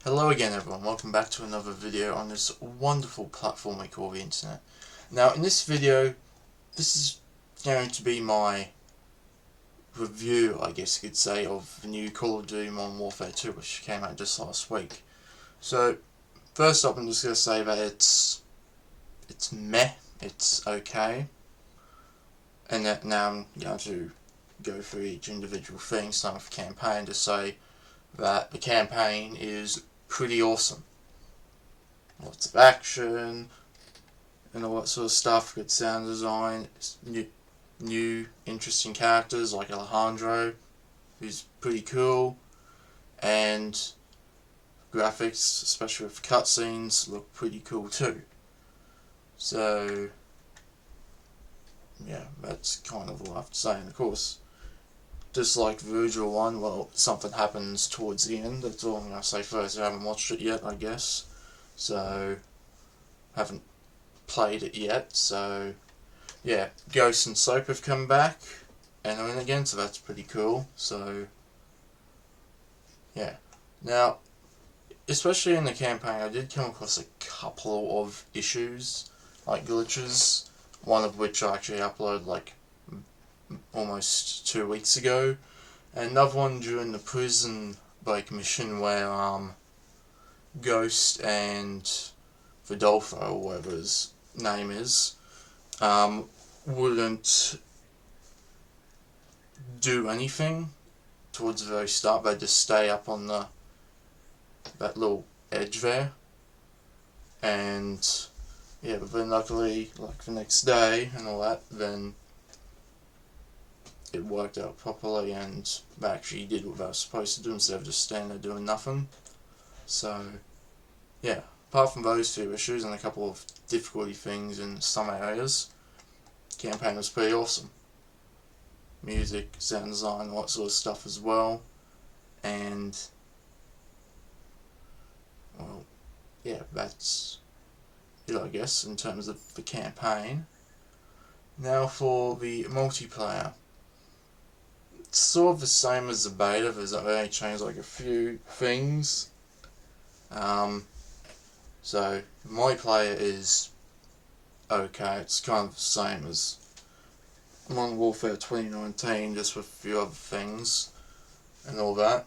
Hello again everyone, welcome back to another video on this wonderful platform we call the internet. Now in this video, this is going to be my review, I guess you could say, of the new Call of Duty Modern Warfare 2 which came out just last week. So first up I'm just going to say that it's meh, it's okay, and that now I'm going to go through each individual thing, starting with the campaign, to say that the campaign is pretty awesome. Lots of action and all that sort of stuff, good sound design, new interesting characters like Alejandro, who's pretty cool, and graphics, especially with cutscenes, look pretty cool too. So yeah, that's kind of all I have to say. And of course, just like the original one, well, something happens towards the end. That's all I'm going to say first. I haven't watched it yet, I guess. So, haven't played it yet. So, yeah. Ghost and Soap have come back. And I'm in again, so that's pretty cool. So, yeah. Now, especially in the campaign, I did come across a couple of issues, like glitches. One of which I actually uploaded like almost 2 weeks ago, and another one during the prison break mission where Ghost and Vidolfo, or whatever his name is, wouldn't do anything towards the very start. They just stay up on that little edge there, and yeah, but then luckily, like the next day and all that, then it worked out properly and they actually did what they were supposed to do instead of just standing there doing nothing. So, yeah, apart from those two issues and a couple of difficulty things in some areas, the campaign was pretty awesome. Music, sound design, all that sort of stuff as well. And, well, yeah, that's it, I guess, in terms of the campaign. Now for the multiplayer. It's sort of the same as the beta, there's only changed like a few things. So multiplayer is okay, it's kind of the same as Modern Warfare 2019, just with a few other things and all that.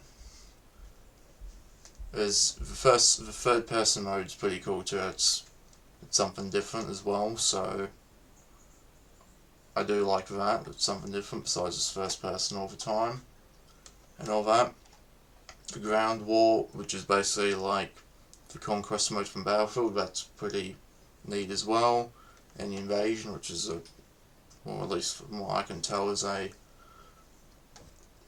There's the third person mode is pretty cool too. It's something different as well, so I do like that. It's something different besides just first person all the time and all that. The ground war, which is basically like the conquest mode from Battlefield, that's pretty neat as well. And the invasion, which is or at least from what I can tell, is a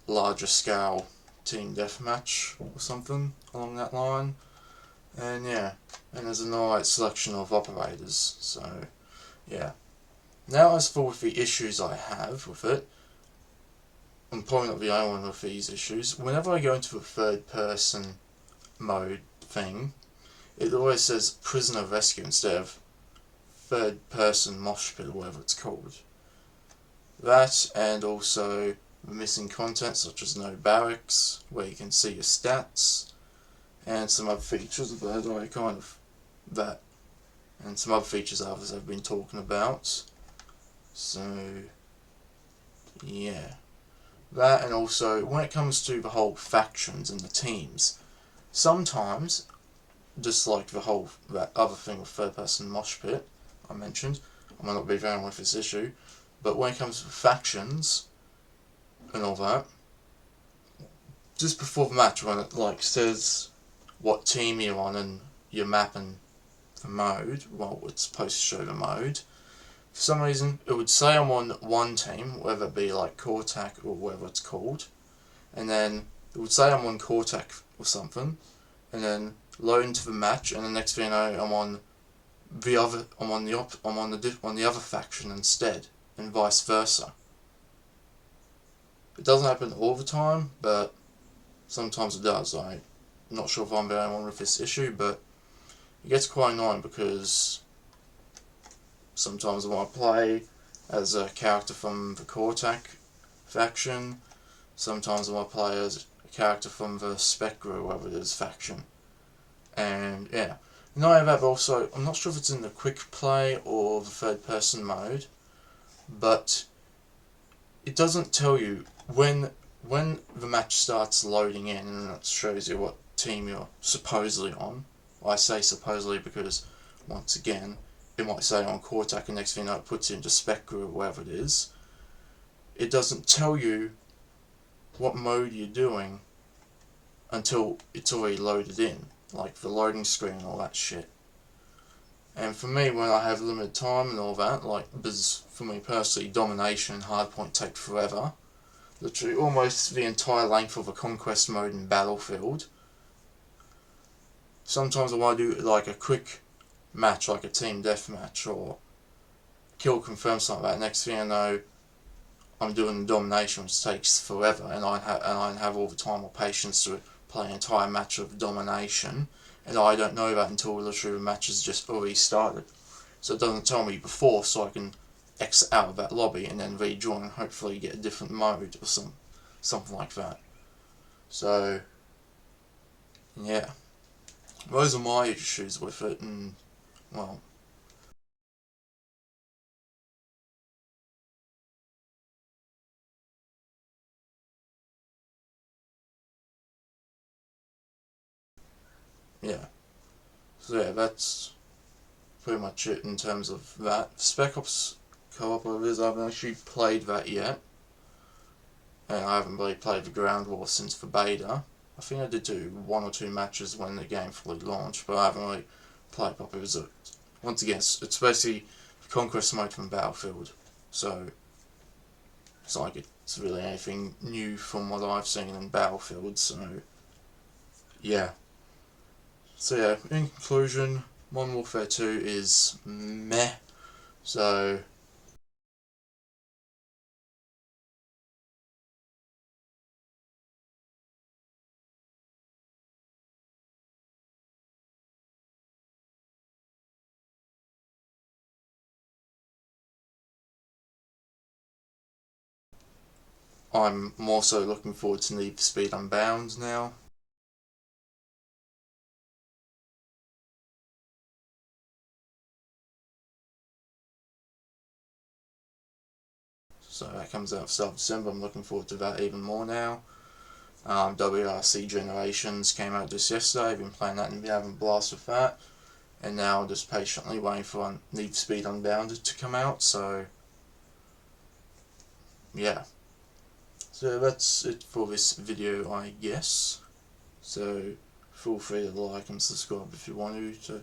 larger scale team deathmatch or something along that line. And yeah, and there's an alright selection of operators, so yeah. Now as for with the issues I have with it, I'm probably not the only one with these issues. Whenever I go into the third person mode thing, it always says prisoner rescue instead of third person mosh pit or whatever it's called. That, and also the missing content such as no barracks, where you can see your stats, and some other features of that and some other features others have been talking about. So yeah, that, and also when it comes to the whole factions and the teams, sometimes, just like that other thing with third person mosh pit I mentioned, I might not be going with this issue, but when it comes to factions and all that, just before the match when it like says what team you're on and your map and the mode, well, it's supposed to show the mode. For some reason, it would say I'm on one team, whether it be like Cortac or whatever it's called, and then it would say I'm on Cortac or something, and then load into the match, and the next thing you know, I'm on the other faction instead, and vice versa. It doesn't happen all the time, but sometimes it does. I'm not sure if I'm the only one with this issue, but it gets quite annoying because sometimes I want to play as a character from the Cortac faction, sometimes I want to play as a character from the Spectre or whatever it is faction. And yeah, now I have also, I'm not sure if it's in the quick play or the third person mode, but it doesn't tell you when the match starts loading in, and it shows you what team you're supposedly on. I say supposedly because, once again, it might say on Cortac, and next thing you know it puts you into Spectre or whatever it is. It doesn't tell you what mode you're doing until it's already loaded in, like the loading screen and all that shit. And for me, when I have limited time and all that, like, because for me personally, domination and hardpoint take forever. Literally almost the entire length of a conquest mode in Battlefield. Sometimes I want to do like a quick match, like a team deathmatch or kill confirm, something like that. Next thing I know, I'm doing the domination, which takes forever, and I don't have all the time or patience to play an entire match of domination, and I don't know that until literally the match has just already started. So it doesn't tell me before, so I can exit out of that lobby and then rejoin and hopefully get a different mode or something like that. So yeah, those are my issues with it, and well, yeah. So yeah, that's pretty much it in terms of that. Spec Ops co-op is, I haven't actually played that yet, and I haven't really played the Ground War since the beta. I think I did do one or two matches when the game fully launched, but I haven't really played properly. Once again, it's basically Conquest mode from Battlefield, so it's like it's really anything new from what I've seen in Battlefield, so yeah. So yeah, in conclusion, Modern Warfare 2 is meh, so I'm more so looking forward to Need for Speed Unbound now. So that comes out start of December. I'm looking forward to that even more now. WRC Generations came out just yesterday. I've been playing that and been having a blast with that. And now just patiently waiting for Need for Speed Unbounded to come out. So yeah. So that's it for this video, I guess. So feel free to like and subscribe if you want to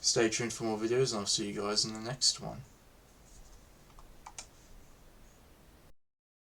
stay tuned for more videos, and I'll see you guys in the next one.